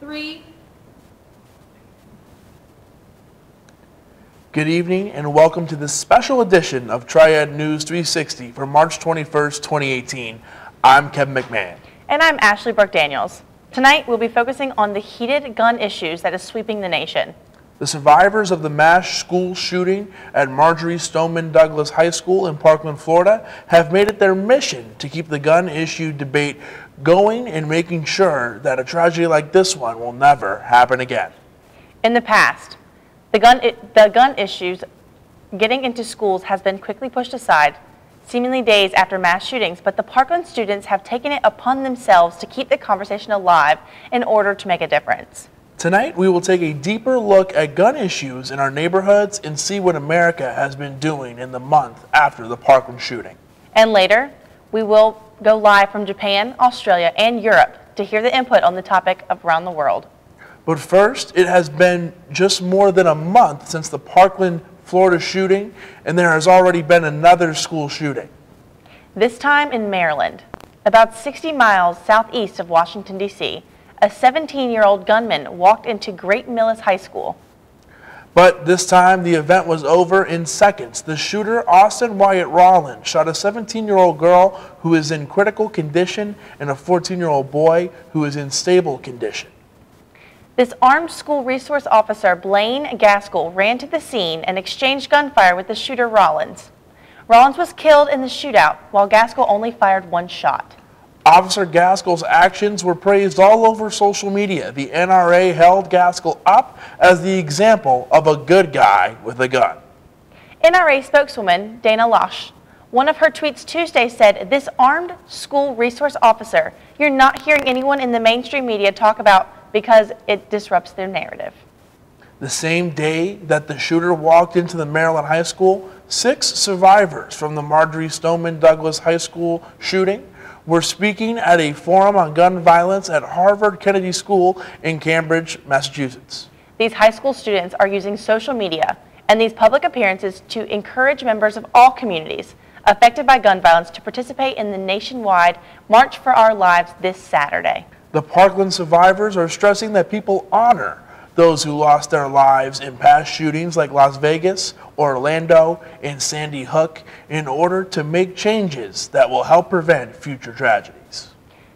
3. Good evening and welcome to this special edition of Triad News 360 for March 21st, 2018. I'm Kevin McMahon. And I'm Ashley Brooke-Daniels. Tonight we'll be focusing on the heated gun issues that is sweeping the nation. The survivors of the mass school shooting at Marjory Stoneman Douglas High School in Parkland, Florida, have made it their mission to keep the gun issue debate going and making sure that a tragedy like this one will never happen again. In the past, the gun issues getting into schools has been quickly pushed aside, seemingly days after mass shootings, but the Parkland students have taken it upon themselves to keep the conversation alive in order to make a difference. Tonight, we will take a deeper look at gun issues in our neighborhoods and see what America has been doing in the month after the Parkland shooting. And later, we will go live from Japan, Australia, and Europe to hear the input on the topic of around the world. But first, it has been just more than a month since the Parkland, Florida shooting, and there has already been another school shooting. This time in Maryland, about 60 miles southeast of Washington, D.C., a 17-year-old gunman walked into Great Millis High School. But this time, the event was over in seconds. The shooter, Austin Wyatt Rollins, shot a 17-year-old girl who is in critical condition and a 14-year-old boy who is in stable condition. This armed school resource officer, Blaine Gaskell, ran to the scene and exchanged gunfire with the shooter, Rollins. Rollins was killed in the shootout, while Gaskell only fired one shot. Officer Gaskell's actions were praised all over social media. The NRA held Gaskell up as the example of a good guy with a gun. NRA spokeswoman Dana Loesch, one of her tweets Tuesday said, "This armed school resource officer, you're not hearing anyone in the mainstream media talk about because it disrupts their narrative." The same day that the shooter walked into the Maryland high school, 6 survivors from the Marjory Stoneman Douglas High School shooting were speaking at a forum on gun violence at Harvard Kennedy School in Cambridge, Massachusetts. These high school students are using social media and these public appearances to encourage members of all communities affected by gun violence to participate in the nationwide March for Our Lives this Saturday. The Parkland survivors are stressing that people honor those who lost their lives in past shootings like Las Vegas, Orlando, and Sandy Hook in order to make changes that will help prevent future tragedies.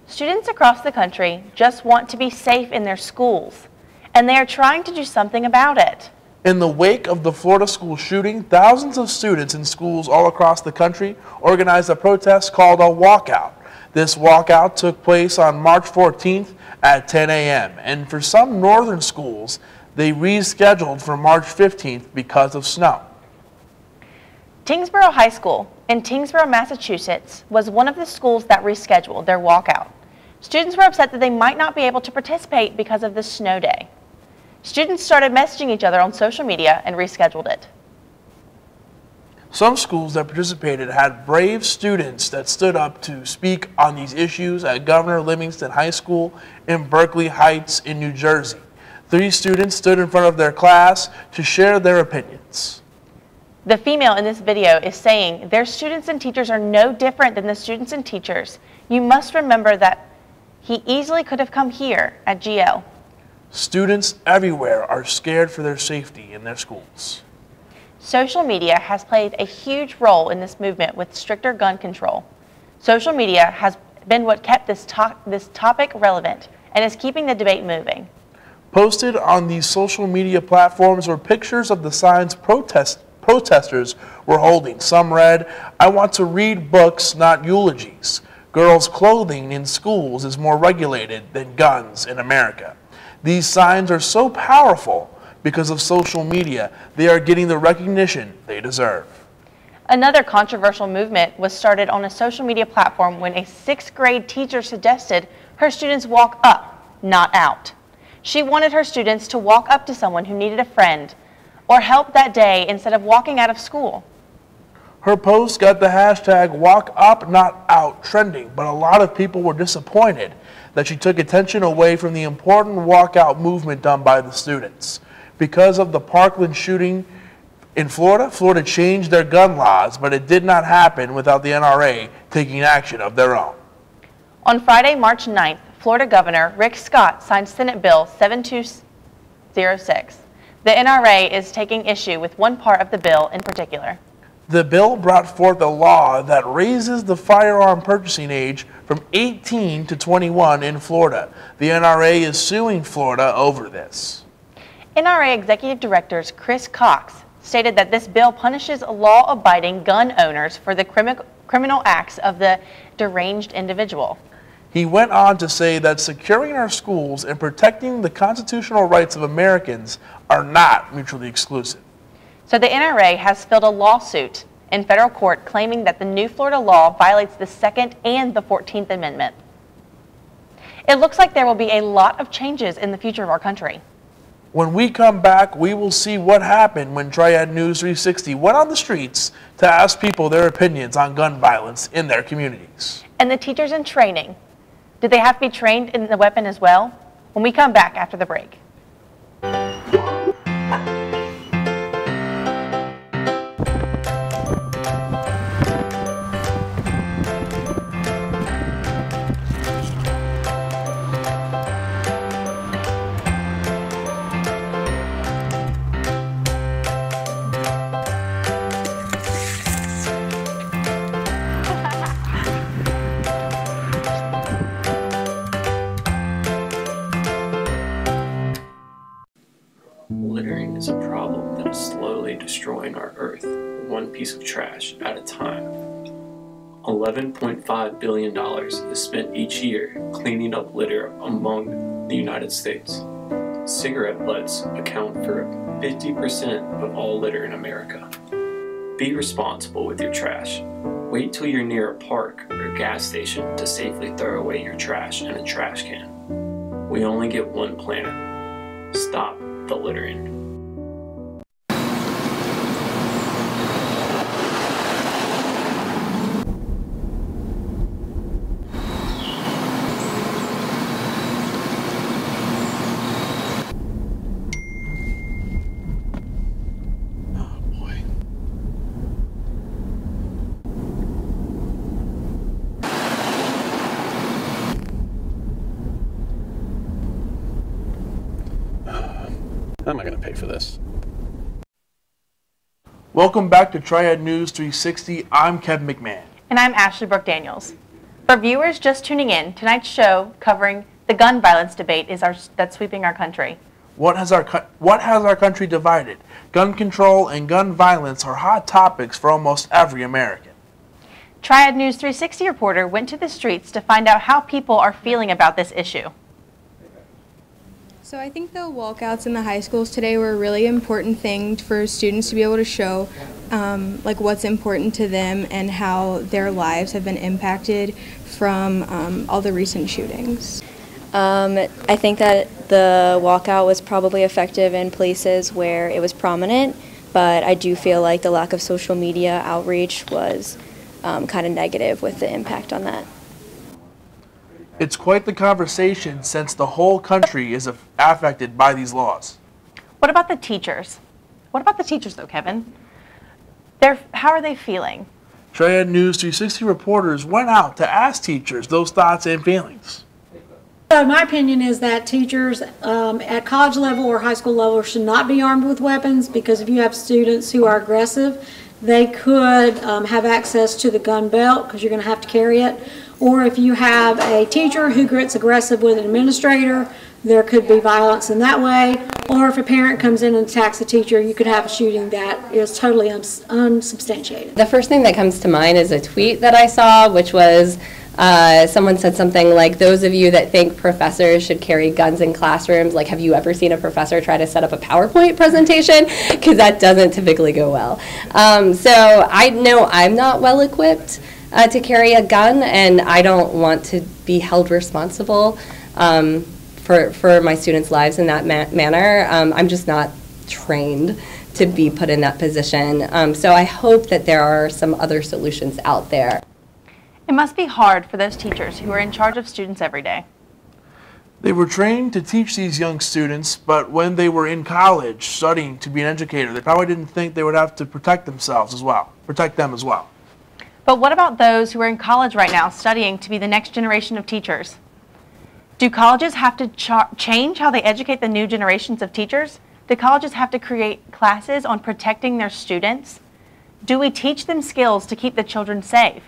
Students across the country just want to be safe in their schools, and they are trying to do something about it. In the wake of the Florida school shooting, thousands of students in schools all across the country organized a protest called a walkout. This walkout took place on March 14th at 10 a.m. and for some northern schools, they rescheduled for March 15th because of snow. Tyngsboro High School in Tyngsboro, Massachusetts was one of the schools that rescheduled their walkout. Students were upset that they might not be able to participate because of the snow day. Students started messaging each other on social media and rescheduled it. Some schools that participated had brave students that stood up to speak on these issues at Governor Livingston High School in Berkeley Heights in New Jersey. 3 students stood in front of their class to share their opinions. The female in this video is saying their students and teachers are no different than the students and teachers. You must remember that he easily could have come here at GL. Students everywhere are scared for their safety in their schools. Social media has played a huge role in this movement with stricter gun control. Social media has been what kept this topic relevant and is keeping the debate moving. Posted on these social media platforms were pictures of the signs protesters were holding. Some read, "I want to read books, not eulogies. Girls' clothing in schools is more regulated than guns in America." These signs are so powerful because of social media. They are getting the recognition they deserve. Another controversial movement was started on a social media platform when a 6th grade teacher suggested her students walk up, not out. She wanted her students to walk up to someone who needed a friend or help that day instead of walking out of school. Her post got the hashtag walk up, not out trending, but a lot of people were disappointed that she took attention away from the important walkout movement done by the students. Because of the Parkland shooting in Florida, Florida changed their gun laws, but it did not happen without the NRA taking action of their own. On Friday, March 9th, Florida Governor Rick Scott signed Senate Bill 7206. The NRA is taking issue with one part of the bill in particular. The bill brought forth a law that raises the firearm purchasing age from 18 to 21 in Florida. The NRA is suing Florida over this. NRA Executive Director Chris Cox stated that this bill punishes law-abiding gun owners for the criminal acts of the deranged individual. He went on to say that securing our schools and protecting the constitutional rights of Americans are not mutually exclusive. So the NRA has filed a lawsuit in federal court claiming that the new Florida law violates the 2nd and the 14th Amendment. It looks like there will be a lot of changes in the future of our country. When we come back, we will see what happened when Triad News 360 went on the streets to ask people their opinions on gun violence in their communities. And the teachers in training, did they have to be trained in the weapon as well? When we come back after the break. Littering is a problem that is slowly destroying our Earth, one piece of trash at a time. $11.5 billion is spent each year cleaning up litter among the United States. Cigarette butts account for 50% of all litter in America. Be responsible with your trash. Wait till you're near a park or gas station to safely throw away your trash in a trash can. We only get one planet. Stop the littering. How am I going to pay for this? Welcome back to Triad News 360. I'm Kevin McMahon. And I'm Ashley Brooke Daniels. For viewers just tuning in, tonight's show covering the gun violence debate that's sweeping our country. What has our country divided? Gun control and gun violence are hot topics for almost every American. Triad News 360 reporter went to the streets to find out how people are feeling about this issue. So I think the walkouts in the high schools today were a really important thing for students to be able to show like what's important to them and how their lives have been impacted from all the recent shootings. I think that the walkout was probably effective in places where it was prominent, but I do feel like the lack of social media outreach was kind of negative with the impact on that. It's quite the conversation since the whole country is affected by these laws. What about the teachers? What about the teachers though, Kevin? How are they feeling? Triad News 360 reporters went out to ask teachers those thoughts and feelings. So my opinion is that teachers at college level or high school level should not be armed with weapons, because if you have students who are aggressive, they could have access to the gun belt because you're going to have to carry it. Or if you have a teacher who gets aggressive with an administrator, there could be violence in that way. Or if a parent comes in and attacks a teacher, you could have a shooting that is totally unsubstantiated. The first thing that comes to mind is a tweet that I saw, which was someone said something like, those of you that think professors should carry guns in classrooms, like, have you ever seen a professor try to set up a PowerPoint presentation? Because that doesn't typically go well. So I know I'm not well equipped to carry a gun, and I don't want to be held responsible for my students' lives in that manner. I'm just not trained to be put in that position. So I hope that there are some other solutions out there. It must be hard for those teachers who are in charge of students every day. They were trained to teach these young students, but when they were in college studying to be an educator, they probably didn't think they would have to protect them as well. But what about those who are in college right now studying to be the next generation of teachers? Do colleges have to change how they educate the new generations of teachers? Do colleges have to create classes on protecting their students? Do we teach them skills to keep the children safe?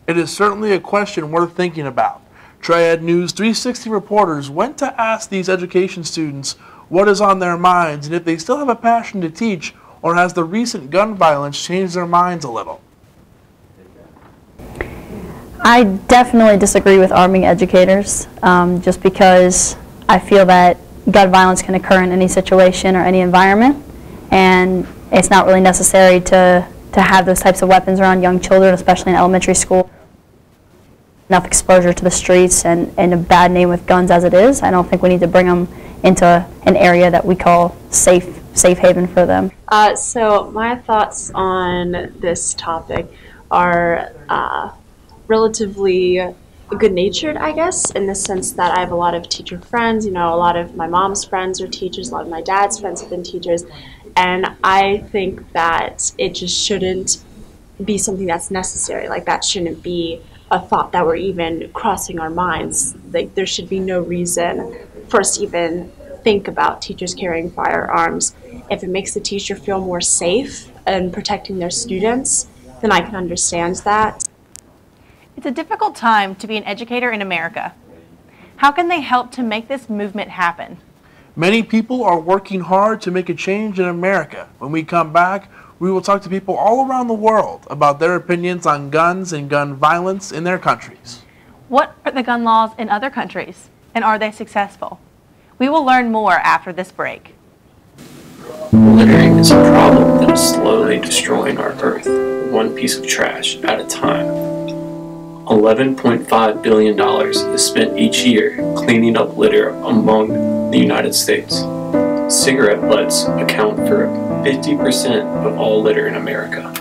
It is certainly a question worth thinking about. Triad News 360 reporters went to ask these education students what is on their minds and if they still have a passion to teach, or has the recent gun violence changed their minds a little? I definitely disagree with arming educators, just because I feel that gun violence can occur in any situation or any environment, and it's not really necessary to have those types of weapons around young children, especially in elementary school. Enough exposure to the streets and a bad name with guns as it is. I don't think we need to bring them into an area that we call safe haven for them. So my thoughts on this topic are relatively good-natured, I guess, in the sense that I have a lot of teacher friends. You know, a lot of my mom's friends are teachers, a lot of my dad's friends have been teachers, and I think that it just shouldn't be something that's necessary. Like, that shouldn't be a thought that we're even crossing our minds. Like, there should be no reason for us to even think about teachers carrying firearms. If it makes the teacher feel more safe and protecting their students, then I can understand that. It's a difficult time to be an educator in America. How can they help to make this movement happen? Many people are working hard to make a change in America. When we come back, we will talk to people all around the world about their opinions on guns and gun violence in their countries. What are the gun laws in other countries, and are they successful? We will learn more after this break. Littering is a problem that is slowly destroying our earth, one piece of trash at a time. $11.5 billion is spent each year cleaning up litter among the United States. Cigarette butts account for 50% of all litter in America.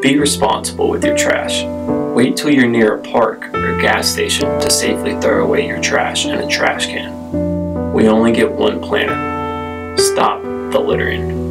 Be responsible with your trash. Wait till you're near a park or gas station to safely throw away your trash in a trash can. We only get one planet. Stop the littering.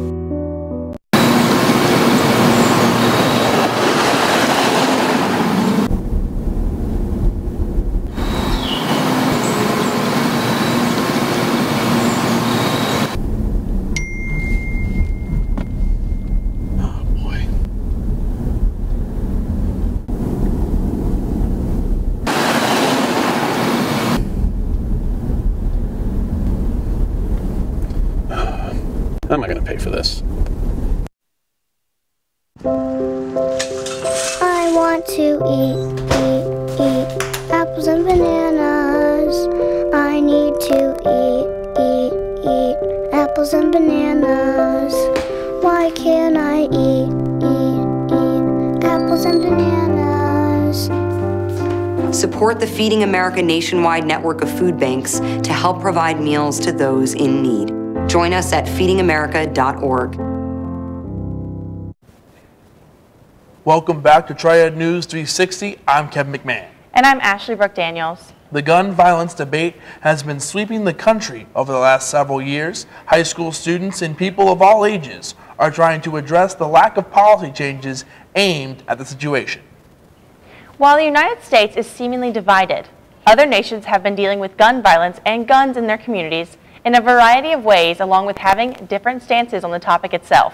How am I going to pay for this? I want to eat apples and bananas. I need to eat apples and bananas. Why can't I eat apples and bananas? Support the Feeding America nationwide network of food banks to help provide meals to those in need. Join us at feedingamerica.org. Welcome back to Triad News 360. I'm Kevin McMahon. And I'm Ashley Brooke Daniels. The gun violence debate has been sweeping the country over the last several years. High school students and people of all ages are trying to address the lack of policy changes aimed at the situation. While the United States is seemingly divided, other nations have been dealing with gun violence and guns in their communities in a variety of ways, along with having different stances on the topic itself.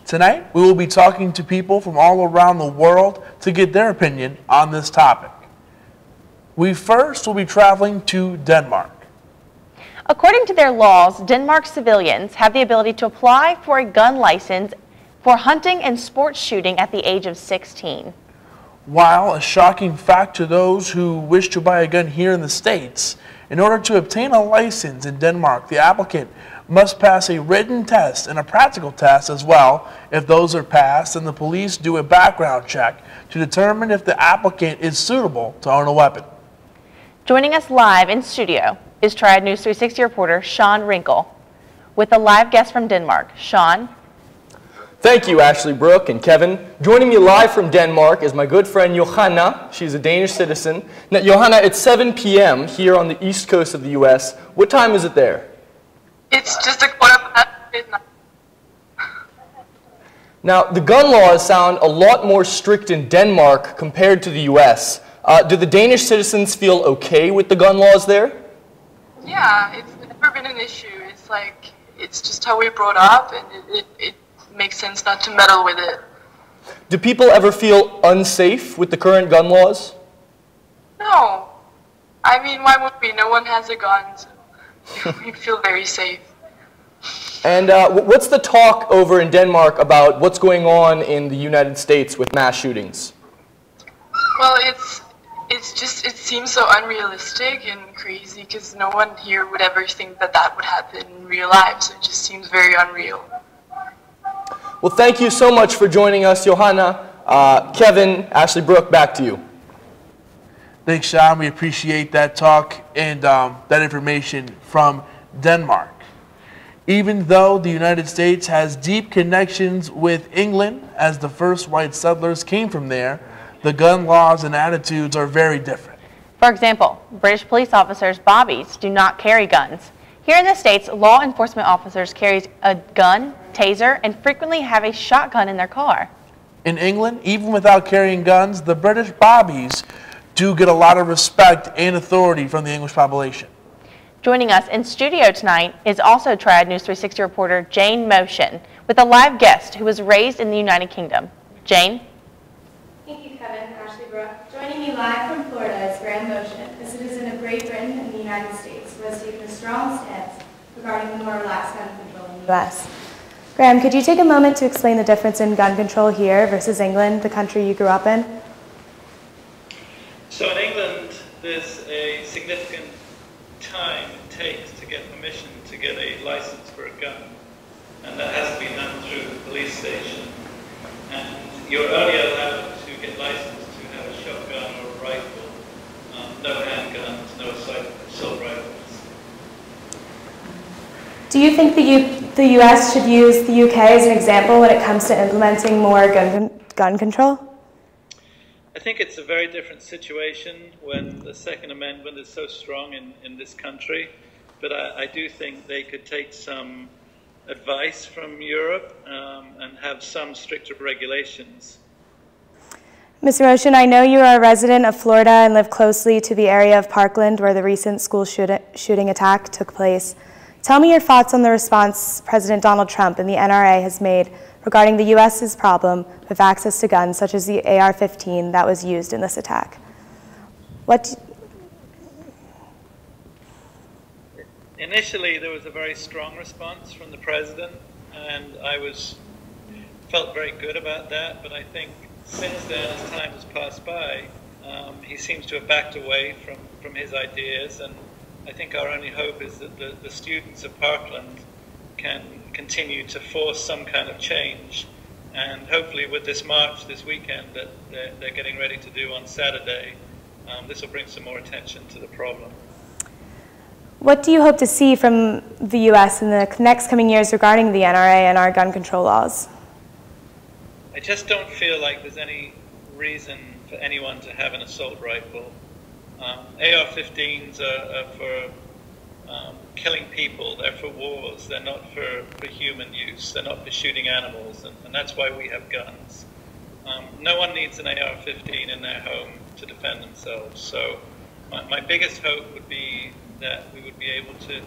Tonight, we will be talking to people from all around the world to get their opinion on this topic. We first will be traveling to Denmark. According to their laws, Denmark civilians have the ability to apply for a gun license for hunting and sports shooting at the age of 16. While a shocking fact to those who wish to buy a gun here in the States, in order to obtain a license in Denmark, the applicant must pass a written test and a practical test as well. If those are passed, then the police do a background check to determine if the applicant is suitable to own a weapon. Joining us live in studio is Triad News 360 reporter Sean Wrinkle with a live guest from Denmark. Sean. Thank you, Ashley Brooke and Kevin. Joining me live from Denmark is my good friend Johanna. She's a Danish citizen. Now, Johanna, it's 7 p.m. here on the east coast of the U.S. What time is it there? It's just a quarter past midnight. Now, the gun laws sound a lot more strict in Denmark compared to the U.S. Do the Danish citizens feel okay with the gun laws there? Yeah, it's never been an issue. It's like, it's just how we're brought up, and it makes sense not to meddle with it. Do people ever feel unsafe with the current gun laws? No. I mean, why would we? No one has a gun, so we feel very safe. And what's the talk over in Denmark about what's going on in the United States with mass shootings? Well, it seems so unrealistic and crazy because no one here would ever think that that would happen in real life, so it just seems very unreal. Well, thank you so much for joining us, Johanna. Kevin, Ashley Brooke, back to you. Thanks, Sean. We appreciate that talk and that information from Denmark. Even though the United States has deep connections with England, as the first white settlers came from there, the gun laws and attitudes are very different. For example, British police officers, bobbies, do not carry guns. Here in the States, law enforcement officers carry a gun, taser, and frequently have a shotgun in their car. In England, even without carrying guns, the British bobbies do get a lot of respect and authority from the English population. Joining us in studio tonight is also Triad News 360 reporter Jane Motion with a live guest who was raised in the United Kingdom. Jane? Thank you, Kevin. Ashley Brooke. Joining me live from Florida is Graham Motion, a citizen of Great Britain and the United States, who has taken a strong stance regarding the more relaxed gun control in the U.S. Graham, could you take a moment to explain the difference in gun control here versus England, the country you grew up in? So in England, there's a significant time it takes to get permission to get a license for a gun, and that has to be done through the police station. And you're only allowed to get licensed to have a shotgun or a rifle, no handguns, no assault rifles. Do you think the U.S. should use the U.K. as an example when it comes to implementing more gun control? I think it's a very different situation when the Second Amendment is so strong in this country, but I do think they could take some advice from Europe and have some stricter regulations. Mr. Motion, I know you are a resident of Florida and live closely to the area of Parkland where the recent school shooting attack took place. Tell me your thoughts on the response President Donald Trump and the NRA has made regarding the U.S.'s problem with access to guns, such as the AR-15 that was used in this attack. Initially, there was a very strong response from the president, and I felt very good about that, but I think since then, as time has passed by, he seems to have backed away from his ideas, and I think our only hope is that the students of Parkland can continue to force some kind of change, and hopefully with this march this weekend that they're getting ready to do on Saturday, this will bring some more attention to the problem. What do you hope to see from the U.S. in the next coming years regarding the NRA and our gun control laws? I just don't feel like there's any reason for anyone to have an assault rifle. AR-15s are for killing people, they're for wars, they're not for human use, they're not for shooting animals, and that's why we have guns. No one needs an AR-15 in their home to defend themselves, so my biggest hope would be that we would be able to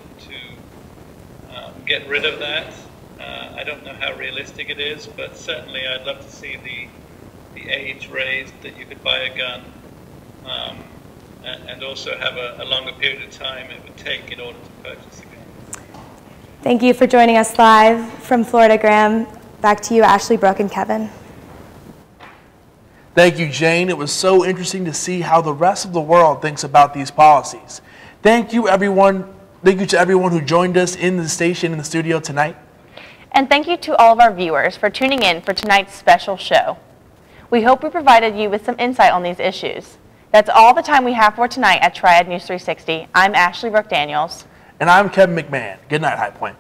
get rid of that. I don't know how realistic it is, but certainly I'd love to see the age raised that you could buy a gun, and also have a longer period of time it would take in order to purchase a gun. Thank you for joining us live from Florida, Graham. Back to you, Ashley, Brooke, and Kevin. Thank you, Jane. It was so interesting to see how the rest of the world thinks about these policies. Thank you, everyone. Thank you to everyone who joined us in the station, in the studio tonight. And thank you to all of our viewers for tuning in for tonight's special show. We hope we provided you with some insight on these issues. That's all the time we have for tonight at Triad News 360. I'm Ashley Brooke Daniels. And I'm Kevin McMahon. Good night, High Point.